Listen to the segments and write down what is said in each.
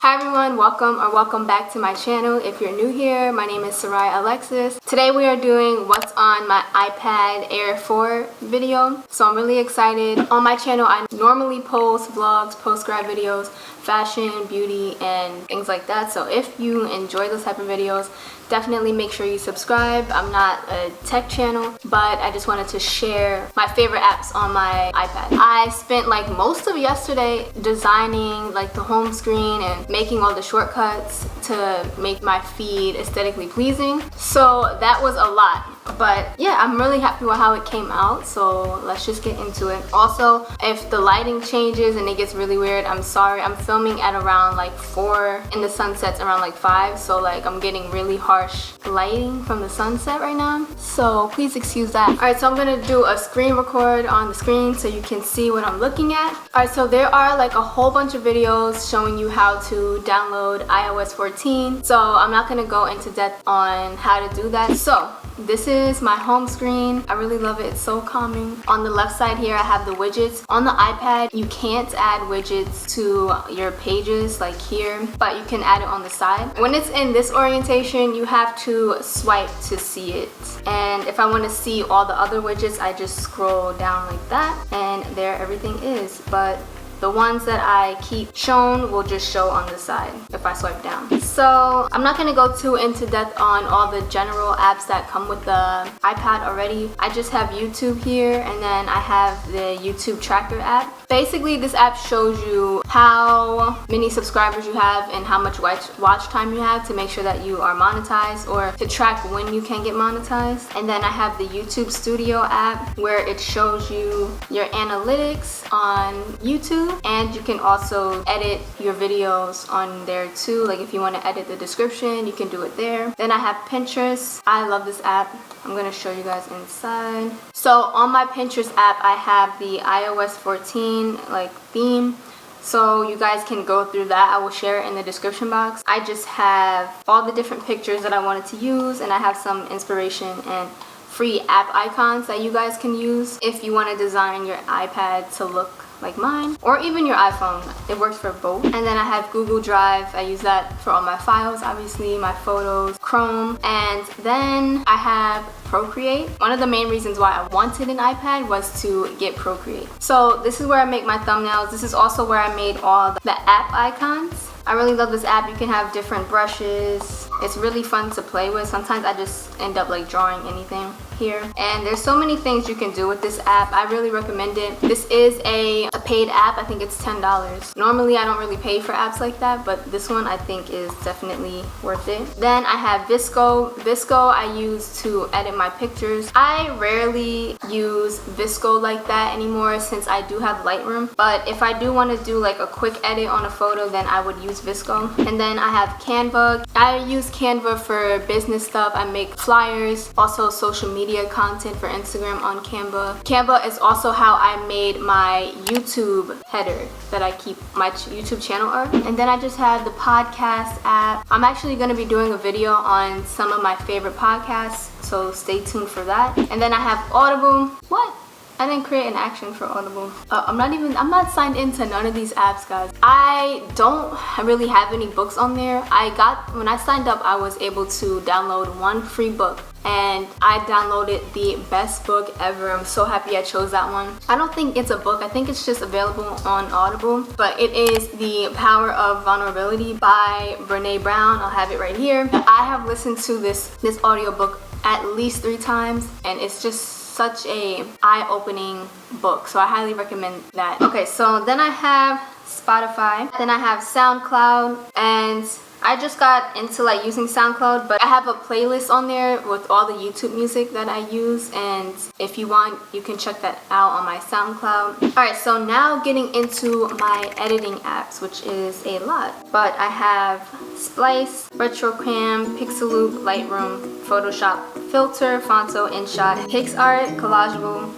Hi everyone, welcome back to my channel. If you're new here, my name is Seriah Alexus. Today we are doing what's on my iPad Air 4 video. So I'm really excited. On my channel I normally post vlogs, post-grad videos, fashion, beauty, and things like that. So if you enjoy those type of videos, definitely make sure you subscribe. I'm not a tech channel, but I just wanted to share my favorite apps on my iPad. I spent like most of yesterday designing like the home screen and making all the shortcuts to make my feed aesthetically pleasing. So that was a lot. But yeah, I'm really happy with how it came out, so let's just get into it. Also, if the lighting changes and it gets really weird, I'm sorry. I'm filming at around like 4 and the sun sets around like 5, so like I'm getting really harsh lighting from the sunset right now, so please excuse that. Alright, so I'm gonna do a screen record on the screen so you can see what I'm looking at. Alright, so there are like a whole bunch of videos showing you how to download iOS 14, so I'm not gonna go into depth on how to do that. So this is my home screen. I really love it. It's so calming. On the left side here I have the widgets. On the iPad you can't add widgets to your pages like here, but you can add it on the side. When it's in this orientation you have to swipe to see it, and if I want to see all the other widgets I just scroll down like that and there everything is. But the ones that I keep shown will just show on the side if I swipe down. So I'm not going to go too into depth on all the general apps that come with the iPad already. I just have YouTube here, and then I have the YouTube tracker app. Basically this app shows you how many subscribers you have and how much watch time you have to make sure that you are monetized, or to track when you can get monetized. And then I have the YouTube Studio app where it shows you your analytics on YouTube, and you can also edit your videos on there too. Like if you want to edit the description, you can do it there. Then I have Pinterest. I love this app. I'm going to show you guys inside. So on my Pinterest app I have the iOS 14 like theme, so you guys can go through that. I will share it in the description box. I just have all the different pictures that I wanted to use, and I have some inspiration and free app icons that you guys can use if you want to design your iPad to look like mine, or even your iPhone. It works for both. And then I have Google Drive. I use that for all my files, obviously, my photos, Chrome, and then I have Procreate. One of the main reasons why I wanted an iPad was to get Procreate. So this is where I make my thumbnails. This is also where I made all the app icons. I really love this app. You can have different brushes. It's really fun to play with. Sometimes I just end up like drawing anything here, and there's so many things you can do with this app. I really recommend it. This is a paid app. I think it's $10. Normally I don't really pay for apps like that, but this one I think is definitely worth it. Then I have VSCO. VSCO I use to edit my pictures. I rarely use VSCO like that anymore since I do have Lightroom, but if I do want to do like a quick edit on a photo, then I would use VSCO. And then I have Canva. I use Canva for business stuff. I make flyers, also social media content for Instagram on Canva. Canva is also how I made my YouTube header that I keep my YouTube channel art. And then I just have the podcast app. I'm actually going to be doing a video on some of my favorite podcasts, so stay tuned for that. And then I have Audible. What? I didn't create an action for Audible. I'm not signed into none of these apps, guys. I don't really have any books on there. When I signed up, I was able to download one free book, and I downloaded the best book ever. I'm so happy I chose that one. I don't think it's a book. I think it's just available on Audible, but it is The Power of Vulnerability by Brene Brown. I'll have it right here. I have listened to this audiobook at least 3 times, and it's just such a eye-opening book, so I highly recommend that. Okay, so then I have Spotify, then I have SoundCloud, and I just got into like using SoundCloud, but I have a playlist on there with all the YouTube music that I use, and if you want you can check that out on my SoundCloud. Alright, so now getting into my editing apps, which is a lot, but I have Splice, Retrocam, Pixaloop, Lightroom, Photoshop, Filter, Fonto, InShot, PixArt, Collageable,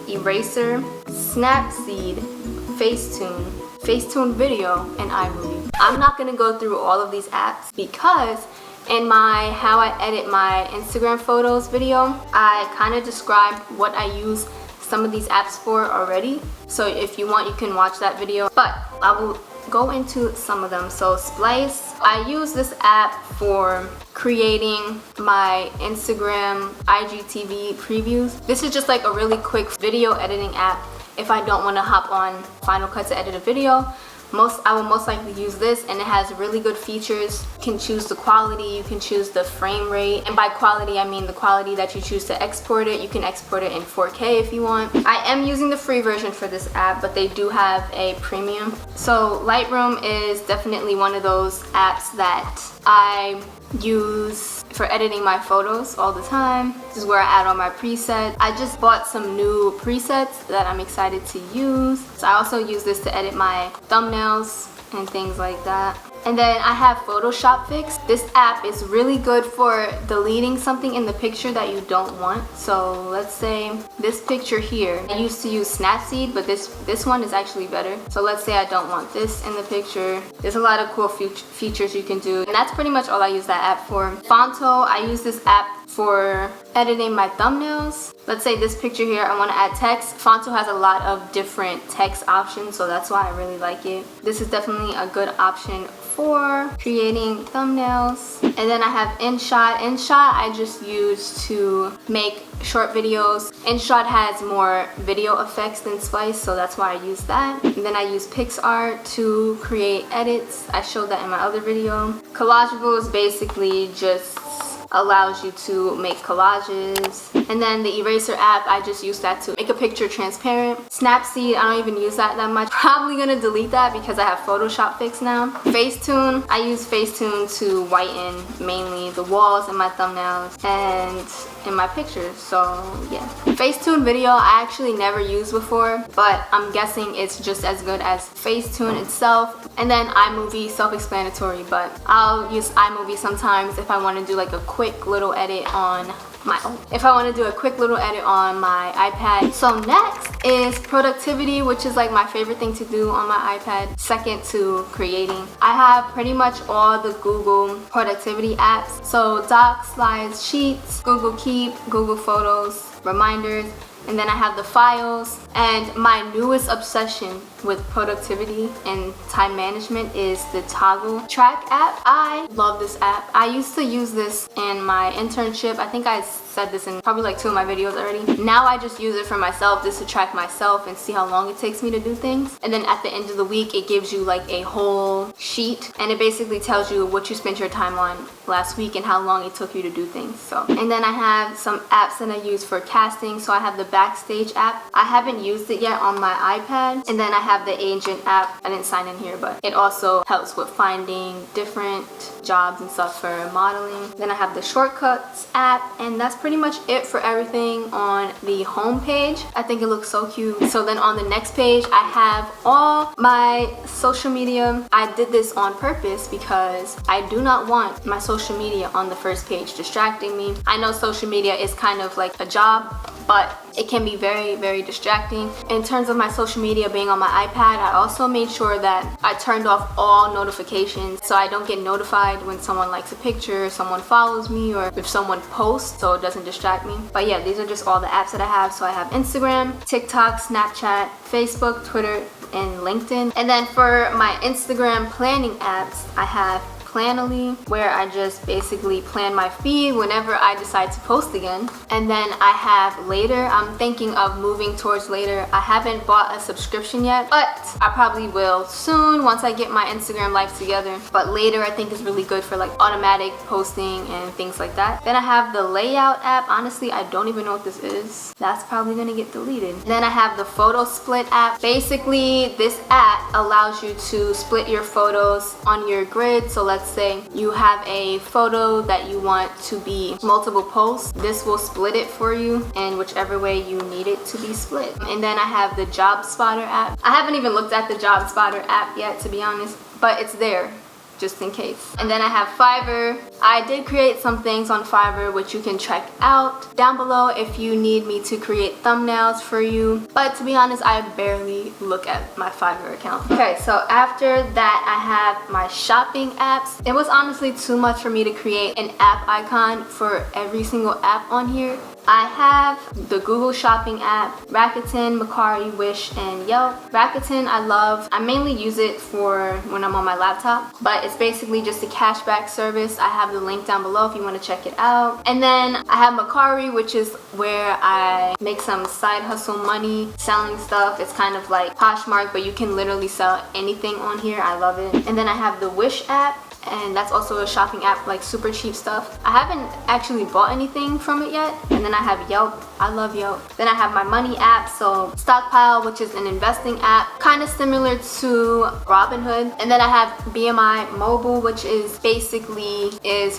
Eraser, Snapseed, Facetune Video, and iMovie. I'm not going to go through all of these apps because in my how I edit my Instagram photos video, I kind of described what I use some of these apps for already. So if you want, you can watch that video. But I will go into some of them. So Splice, I use this app for creating my Instagram IGTV previews. This is just like a really quick video editing app if I don't want to hop on Final Cut to edit a video. I will most likely use this, and it has really good features. You can choose the quality, you can choose the frame rate, and by quality I mean the quality that you choose to export it. You can export it in 4K if you want. I am using the free version for this app, but they do have a premium. So Lightroom is definitely one of those apps that I use for editing my photos all the time. This is where I add all my presets. I just bought some new presets that I'm excited to use. So I also use this to edit my thumbnails and things like that. And then I have Photoshop Fix. This app is really good for deleting something in the picture that you don't want. So let's say this picture here, I used to use Snapseed, but this one is actually better. So let's say I don't want this in the picture. There's a lot of cool features you can do, and that's pretty much all I use that app for. Fonto, I use this app for editing my thumbnails. Let's say this picture here, I want to add text. Fonto has a lot of different text options, so that's why I really like it. This is definitely a good option for creating thumbnails. And then I have InShot. InShot I just use to make short videos. InShot has more video effects than Splice, so that's why I use that. And then I use PixArt to create edits. I showed that in my other video. Collageable is basically just allows you to make collages. And then the eraser app, I just use that to make a picture transparent. Snapseed, I don't even use that much. Probably gonna delete that because I have Photoshop Fix now. Facetune, I use Facetune to whiten mainly the walls in my thumbnails and in my pictures, so yeah. Facetune Video I actually never used before, but I'm guessing it's just as good as Facetune itself. And then iMovie, self-explanatory, but I'll use iMovie sometimes if I want to do like a quick little edit on my iPad. So next is productivity, which is like my favorite thing to do on my iPad, second to creating. I have pretty much all the Google productivity apps. So Docs, Slides, Sheets, Google Keep, Google Photos, Reminders, and then I have the files. And my newest obsession with productivity and time management is the Toggle Track app. I love this app. I used to use this in my internship. I think I said this in probably like 2 of my videos already. Now I just use it for myself, just to track myself and see how long it takes me to do things. And then at the end of the week, it gives you like a whole sheet, and it basically tells you what you spent your time on last week and how long it took you to do things. So, and then I have some apps that I use for casting. So I have the Backstage app. I haven't used it yet on my iPad. And then I have the Agent app. I didn't sign in here, but it also helps with finding different jobs and stuff for modeling. Then I have the Shortcuts app, and that's pretty much it for everything on the home page. I think it looks so cute. So then on the next page, I have all my social media. I did this on purpose because I do not want my social media on the first page distracting me. I know social media is kind of like a job, but it can be very, very distracting. In terms of my social media being on my iPad, I also made sure that I turned off all notifications so I don't get notified when someone likes a picture, someone follows me, or if someone posts, so it doesn't distract me. But yeah, these are just all the apps that I have. So I have Instagram, TikTok, Snapchat, Facebook, Twitter, and LinkedIn. And then for my Instagram planning apps, I have Planoly, where I just basically plan my feed whenever I decide to post again. And then I have Later. I'm thinking of moving towards Later. I haven't bought a subscription yet, but I probably will soon once I get my Instagram life together. But Later I think is really good for like automatic posting and things like that. Then I have the Layout app. Honestly, I don't even know what this is. That's probably gonna get deleted. Then I have the Photo Split app. Basically, this app allows you to split your photos on your grid. So let's say you have a photo that you want to be multiple posts. This will split it for you in whichever way you need it to be split. And then I have the Job Spotter app. I haven't even looked at the Job Spotter app yet, to be honest, but it's there just in case. And then I have Fiverr. I did create some things on Fiverr which you can check out down below if you need me to create thumbnails for you. But to be honest, I barely look at my Fiverr account. Okay, so after that I have my shopping apps. It was honestly too much for me to create an app icon for every single app on here. I have the Google Shopping app, Rakuten, Mercari, Wish, and Yelp. Rakuten I love. I mainly use it for when I'm on my laptop, but it's basically just a cashback service. I have the link down below if you want to check it out. And then I have Mercari, which is where I make some side hustle money selling stuff. It's kind of like Poshmark, but you can literally sell anything on here. I love it. And then I have the Wish app, and that's also a shopping app, like super cheap stuff. I haven't actually bought anything from it yet. And then I have Yelp. I love Yelp. Then I have my money app, so Stockpile, which is an investing app, kind of similar to Robinhood. And then I have BMI Mobile, which is basically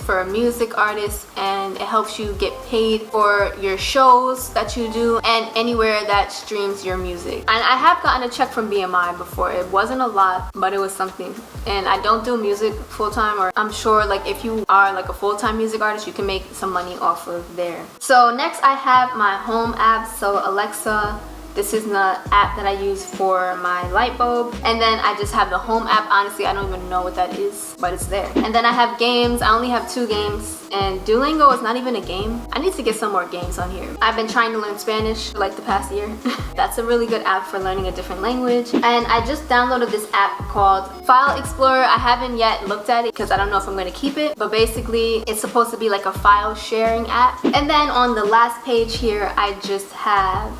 for music artists, and it helps you get paid for your shows that you do and anywhere that streams your music. And I have gotten a check from BMI before. It wasn't a lot, but it was something. And I don't do music full-time, or I'm sure like if you are like a full-time music artist, you can make some money off of there. So next I have my home app, so Alexa. This is the app that I use for my light bulb. And then I just have the home app. Honestly, I don't even know what that is, but it's there. And then I have games. I only have 2 games. And Duolingo is not even a game. I need to get some more games on here. I've been trying to learn Spanish for like the past year. That's a really good app for learning a different language. And I just downloaded this app called File Explorer. I haven't yet looked at it because I don't know if I'm going to keep it. But basically, it's supposed to be like a file sharing app. And then on the last page here, I just have...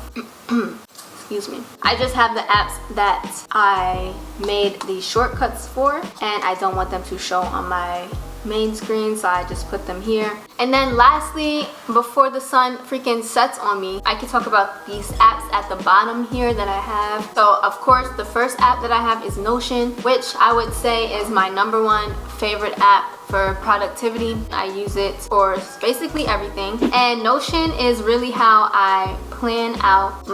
excuse me. I just have the apps that I made these shortcuts for, and I don't want them to show on my main screen, so I just put them here. And then lastly, before the sun freaking sets on me, I can talk about these apps at the bottom here that I have. So of course, the first app that I have is Notion, which I would say is my #1 favorite app for productivity. I use it for basically everything. And Notion is really how I plan out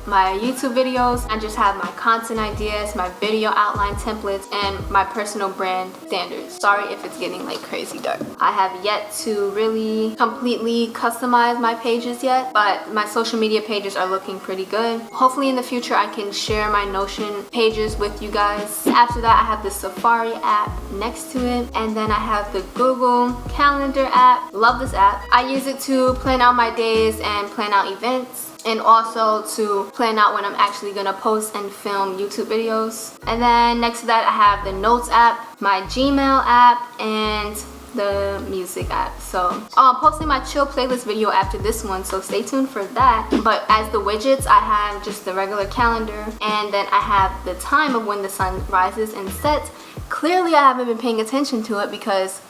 my YouTube videos. I just have my content ideas, my video outline templates, and my personal brand standards. Sorry if it's getting like crazy dark. I have yet to really completely customize my pages yet, but my social media pages are looking pretty good. Hopefully in the future I can share my Notion pages with you guys. After that, I have the Safari app next to it, and then I have the Google Calendar app. Love this app. I use it to plan out my days and plan out events, and also to plan out when I'm actually gonna post and film YouTube videos. And then next to that, I have the Notes app, my Gmail app, and the music app. So I'm posting my chill playlist video after this one, so stay tuned for that. But as the widgets, I have just the regular calendar, and then I have the time of when the sun rises and sets. Clearly I haven't been paying attention to it because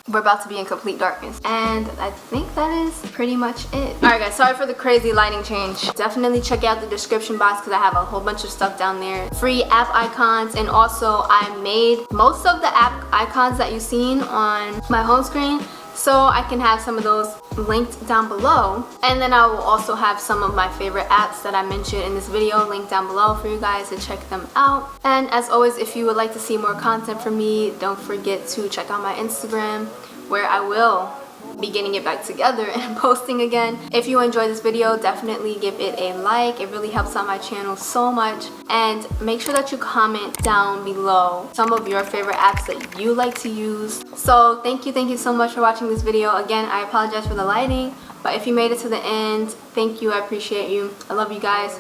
we're about to be in complete darkness. And I think that is pretty much it. Alright guys, sorry for the crazy lighting change. Definitely check out the description box because I have a whole bunch of stuff down there. Free app icons, and also I made most of the app icons that you've seen on my home screen, so I can have some of those linked down below. And then I will also have some of my favorite apps that I mentioned in this video linked down below for you guys to check them out. And as always, if you would like to see more content from me, don't forget to check out my Instagram, where I will be getting it back together and posting again. If you enjoyed this video, definitely give it a like. It really helps out my channel so much. And make sure that you comment down below some of your favorite apps that you like to use. So thank you so much for watching this video. Again, I apologize for the lighting, but if you made it to the end, thank you. I appreciate you. I love you guys,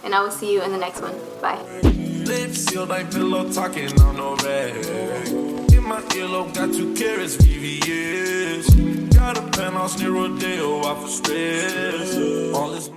and I will see you in the next one. Bye. Lips sealed like pillow talking on no rag. In my earlobe got 2 carats, VVS. Got a penthouse near Rodeo, out for stress. All this